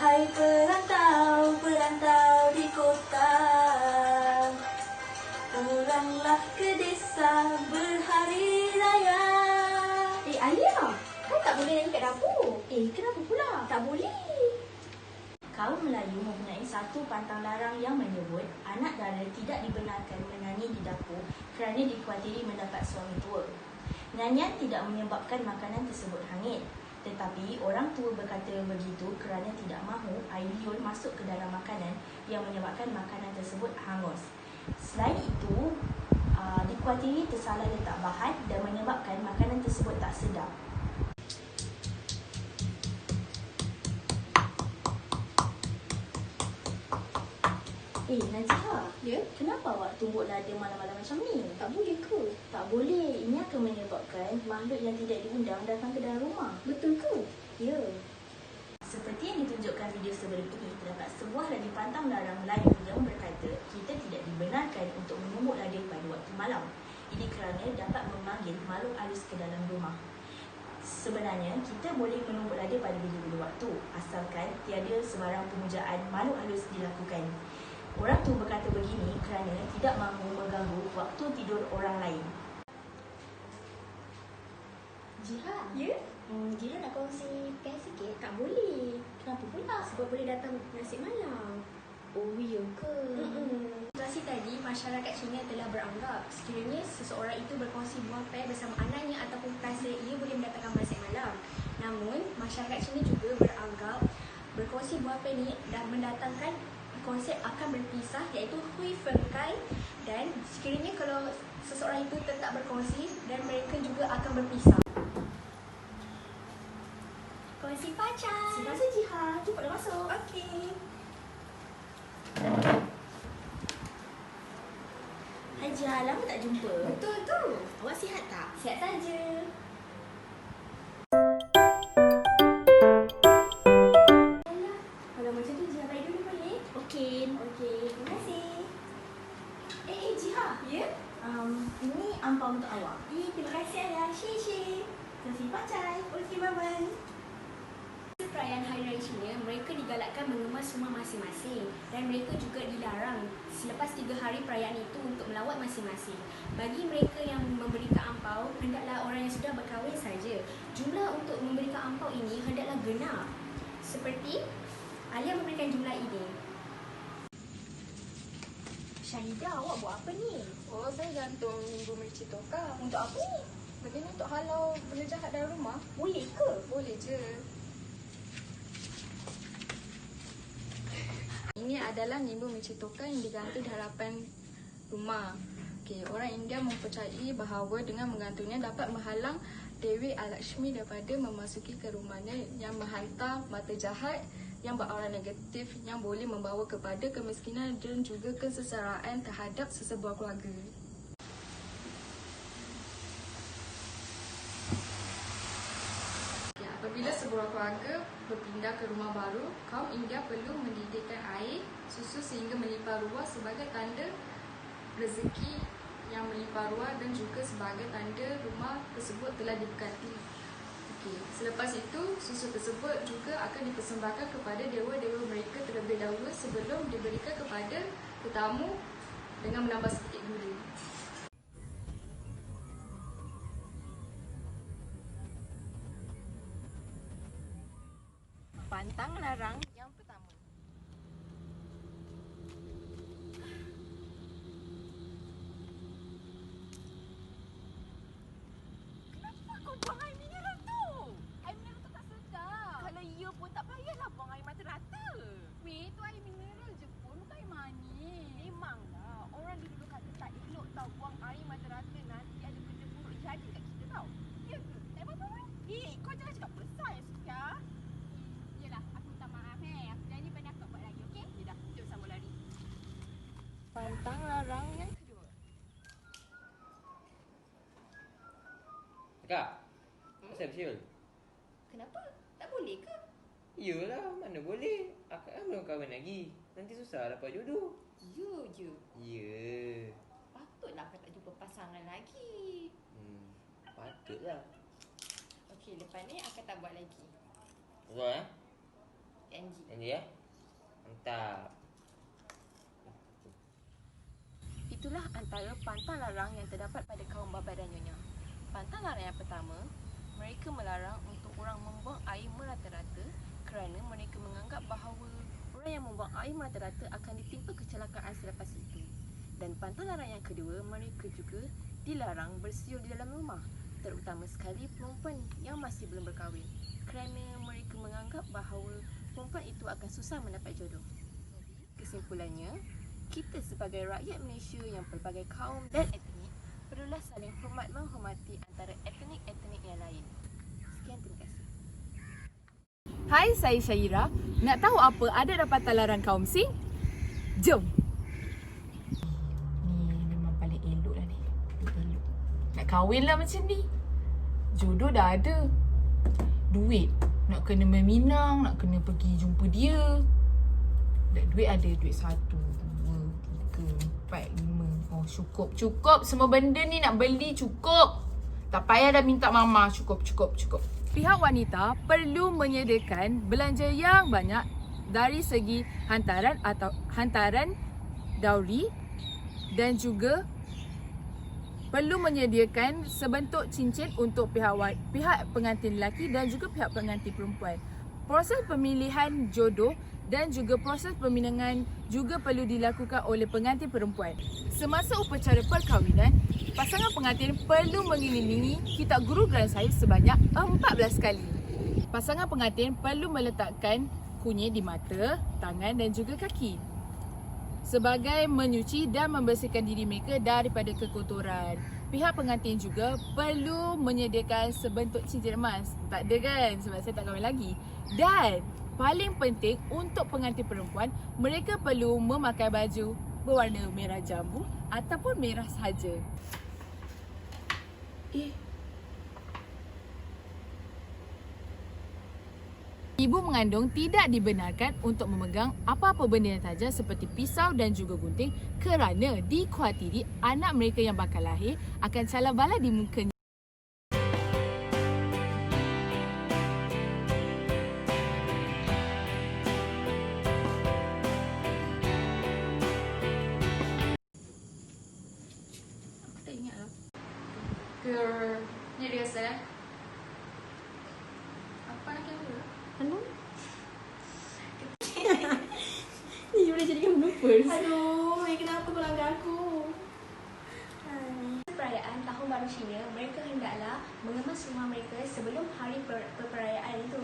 Hai perantau, perantau di kota, pulanglah ke desa berhari raya. Alia, kau tak boleh naik kat dapur. Kenapa pula? Tak boleh. Kaum Melayu mempunyai satu pantang larang yang menyebut anak dara tidak dibenarkan menyanyi di dapur kerana dikhawatiri mendapat suami tua. Nyanyian tidak menyebabkan makanan tersebut hangit, tetapi orang tua berkata begitu kerana tidak mahu air liur masuk ke dalam makanan yang menyebabkan makanan tersebut hangus. Selain itu, dikhawatiri tersalah letak bahan dan menyebabkan makanan tersebut tak sedap. Najihah, Ya? kenapa awak tumbuk lada malam-malam macam ni? Tak boleh ke? Tak boleh, ini akan menyebabkan makhluk yang tidak diundang datang ke dalam rumah. Betul ke? Ya. Seperti yang ditunjukkan video sebelum ini, terdapat sebuah lagi pantang larang Melayu yang berkata kita tidak dibenarkan untuk menumbuk lada pada waktu malam. Ini kerana dapat memanggil makhluk halus ke dalam rumah. Sebenarnya, kita boleh menumbuk lada pada bila-bila waktu, asalkan tiada sebarang pemujaan makhluk halus dilakukan. Orang tu berkata begini kerana tidak mahu mengganggu waktu tidur orang lain. Jiha? Ya? Jiha nak kongsi pen sikit? Tak boleh. Kenapa pula? Sebab boleh datang nasib malam. Oh, ya ke? Situasi tadi, masyarakat Cina telah beranggap sekiranya seseorang itu berkongsi buah pen bersama anaknya ataupun kekasih, ia boleh mendatangkan nasib malam. Namun, masyarakat Cina juga beranggap berkongsi buah pen ini dah mendatangkan konsep akan berpisah, iaitu hui fengkai, dan sekiranya kalau seseorang itu tetap berkongsi dan mereka juga akan berpisah. Kongsi pacar. Terima kasih Jiha. Cepatlah masuk. Okey. Hai Jiha, lama tak jumpa. Betul tu. Awak sihat tak? Sihat saja. Kalau macam tu Jiha balik dulu boleh? Okey. Terima kasih. Jiha. Ya? Ini ampau untuk awak. Terima kasih Ayah. Share. Terima kasih pacar. Okey, bye-bye. Perayaan Hari Raya Cina, mereka digalakkan mengemas rumah masing-masing dan mereka juga dilarang selepas 3 hari perayaan itu untuk melawat masing-masing. Bagi mereka yang memberikan ampau, hendaklah orang yang sudah berkahwin saja. Jumlah untuk memberikan ampau ini hendaklah genap. Seperti Alia memberikan jumlah ini. Syahidah, awak buat apa ni? Oh, saya gantung minggu Mirci Toka. Untuk apa ni? Begini untuk halau benda jahat dalam rumah. Boleh ke? Boleh je. Ini adalah nimbu Mirci Toka yang digantung di hadapan rumah. Okey, orang India mempercayai bahawa dengan menggantungnya dapat menghalang Dewi Alakshmi daripada memasuki ke rumahnya yang menghantar mata jahat yang beraura negatif yang boleh membawa kepada kemiskinan dan juga kesengsaraan terhadap sesebuah keluarga. Apabila sebuah keluarga berpindah ke rumah baru, kaum India perlu mendidihkan air, susu sehingga melimpah ruah sebagai tanda rezeki yang melimpah ruah dan juga sebagai tanda rumah tersebut telah diberkati. Okey, selepas itu susu tersebut juga akan dipersembahkan kepada dewa-dewa mereka terlebih dahulu sebelum diberikan kepada tetamu dengan menambah sedikit gula. Pantang larang yang pertama. Kenapa kau buang air mineral tu? Air mineral tu tak sedap. Kalau ia pun tak payahlah buang air mata rata. Weh, tu air mineral je pun, bukan air manis. Memanglah, orang dulu kata tak elok tau buang air mata rata, nanti ada benda buruk jadi kat kita tau. Ya ke? Tak apa-apa pun. Kau jangan cakap besar ya, Sofia. Yelah, aku minta maaf Aku janji pada aku tak buat lagi, okey? Dah, jom sambung lari. Pantang larang yang kedua. Kak, asal siul? Kenapa? Tak boleh ke? Iyalah, mana boleh. Akak kan belum kahwin lagi. Nanti susah dapat jodoh. Ya je. Ya. Patutlah kau tak jumpa pasangan lagi. Patutlah. Okey, lepas ni akak tak buat lagi. Betul eh? Janji ya? Mantap. Itulah antara pantang larang yang terdapat pada kaum Baba dan Nyonya. Pantang larang yang pertama, mereka melarang untuk orang membuang air merata-rata kerana mereka menganggap bahawa orang yang membuang air merata-rata akan ditimpa kecelakaan selepas itu. Dan pantang larang yang kedua, mereka juga dilarang bersiul di dalam rumah, terutama sekali perempuan yang masih belum berkahwin, kerana mereka menganggap bahawa perempuan itu akan susah mendapat jodoh. Kesimpulannya, kita sebagai rakyat Malaysia yang pelbagai kaum dan etnik perlulah saling hormat menghormati antara etnik-etnik yang lain. Sekian, terima kasih. Hai, saya Syaira. Nak tahu apa ada dapatan larang kaum Sing? Jom! Ni memang paling elok lah ni. Elok. Nak kahwin lah macam ni. Jodoh dah ada. Duit. Nak kena meminang, nak kena pergi jumpa dia. Duit ada, duit 1, 2, 3, 4, 5. Oh, cukup. Semua benda ni nak beli cukup. Tak payah dah minta mama. Cukup. Pihak wanita perlu menyediakan belanja yang banyak dari segi hantaran dauri dan juga perlu menyediakan sebentuk cincin untuk pihak pengantin lelaki dan juga pihak pengantin perempuan. Proses pemilihan jodoh dan juga proses peminangan juga perlu dilakukan oleh pengantin perempuan. Semasa upacara perkahwinan, pasangan pengantin perlu mengelilingi kitab guru Grand Sahib sebanyak 14 kali. Pasangan pengantin perlu meletakkan kunyit di mata, tangan dan juga kaki sebagai menyuci dan membersihkan diri mereka daripada kekotoran. Pihak pengantin juga perlu menyediakan sebentuk cincin emas. Tak ada kan? Sebab saya tak kahwin lagi. Dan paling penting untuk pengantin perempuan, mereka perlu memakai baju berwarna merah jambu ataupun merah sahaja. Ibu mengandung tidak dibenarkan untuk memegang apa-apa benda yang tajam seperti pisau dan juga gunting kerana dikhawatiri anak mereka yang bakal lahir akan calar bala di mukanya. Aku tak ingat lah. Ni dia saya. Apa nak kira? Ni boleh jadikan bloopers. Aduh, kenapa kau langgar aku? Perayaan Tahun Baru Cina, mereka hendaklah mengemas rumah mereka sebelum hari perayaan itu.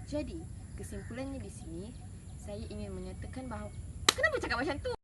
Jadi, kesimpulannya di sini, saya ingin menyatakan bahawa... Kenapa cakap macam tu?